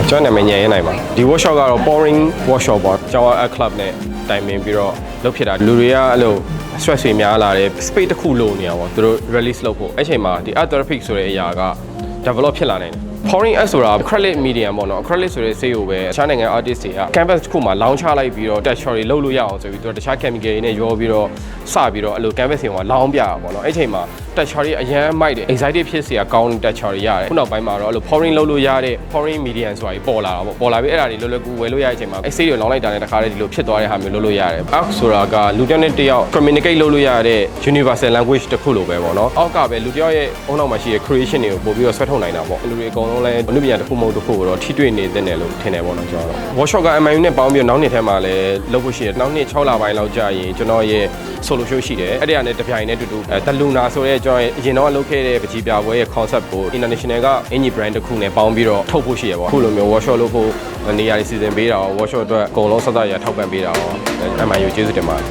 ကျွန်တော်နာမည်ညံရနိုင်ပါဒီ workshop ကတော့ pouring workshop ပေါ့ကျောင်းအ club နဲ့တိုင်ပင်ပြီးတော့လုပ်ဖြစ်တာလူတွေကအဲ့လို stress တွေများလာတယ် space တစ်ခုလိုနေရပါသူတို့ release လုပ်ဖို့အဲ့ချိန်မှာဒီ art therapy ဆိုတဲ့အရာက develop ဖြစ်လာနိုင်တယ် pouring art ဆိုတာ acrylic medium ပေါ့နော် acrylic ဆိုတဲ့ဆေးကိုပဲတခြားနိုင်ငံ artist တွေက canvas တစ်ခုမှာ launch ချလိုက်ပြီးတော့ texture တွေလုပ်လို့ရအောင်ဆိုပြီးသူတို့တခြား chemical တွေနဲ့ရောပြီးတော့စပြီးတော့အဲ့လို canvas တွေမှာ launch ပြတာပေါ့နော်အဲ့ချိန်မှာ texture တွေအရန်မိုက်တယ် excited ဖြစ်စရာကောင်းတဲ့ texture တွေရတယ်ခုနောက်ပိုင်းမှာတော့အဲ့လို pouring လုပ်လို့ရတဲ့ pouring medium ဆိုတာကြီးပေါ်လာတာပေါ့ပေါ်လာပြီးအဲ့ဒါတွေလွယ်လွယ်ကူဝယ်လို့ရတဲ့အချိန်မှာအဲ့ဆေးတွေလောင်းလိုက်တာနဲ့တခါတည်းဒီလိုဖြစ်သွားတဲ့ဟာမျိုးလုပ်လို့ရတယ် art ဆိုတာကလူတစ်ယောက်နဲ့တစ်ယောက် communicate လုပ်လို့ရတဲ့ universal language တစ်ခုလိုပဲပေါ့နော်အောက်ကပဲလူတစ်ယောက်ရဲ့အုံနောက်မှာရှိတဲ့ creation တွေကိုပို့ပြီးတော့ဆွဲထုတ်နိုင်တာပေါ့လူတွေအကုန်လုံးလည်းအနုပညာတစ်ခုမဟုတ်တစ်ခုကိုတော့ထိတွေ့နေတဲ့တယ်လို့ထင်တယ်ပေါ့နော်ကျွန်တော် workshop က MIU နဲ့ပေါင်းပြီးတော့နောက်နှစ်ထဲမှာလည်းလုပ်ဖို့ရှိတယ်နောက်နှစ်6လပိုင်းလောက်ကြာရင်ကျွန်တော်ရဲ့ solo show ရှိတယ်အဲ့ဒီကနေတပြိုင်နဲ့တူတူတလူနာဆိုတဲ့ကျွန်တော်အရင်တော့လုပ်ခဲ့တဲ့ပကြီးပြပွဲရဲ့ concept ကို international ကအင်ဂျီ brand တစ်ခုနဲ့ပေါင်းပြီးတော့ထုတ်ဖို့ရှိရပေါ့အခုလိုမျိုး workshop လုပ်ဖို့နေရာစီစဉ်ပေးတာရော workshop အတွက်အကုန်လုံးစသရထောက်ပံ့ပေးတာရော MIU ကျေးဇူးတင်ပါတယ်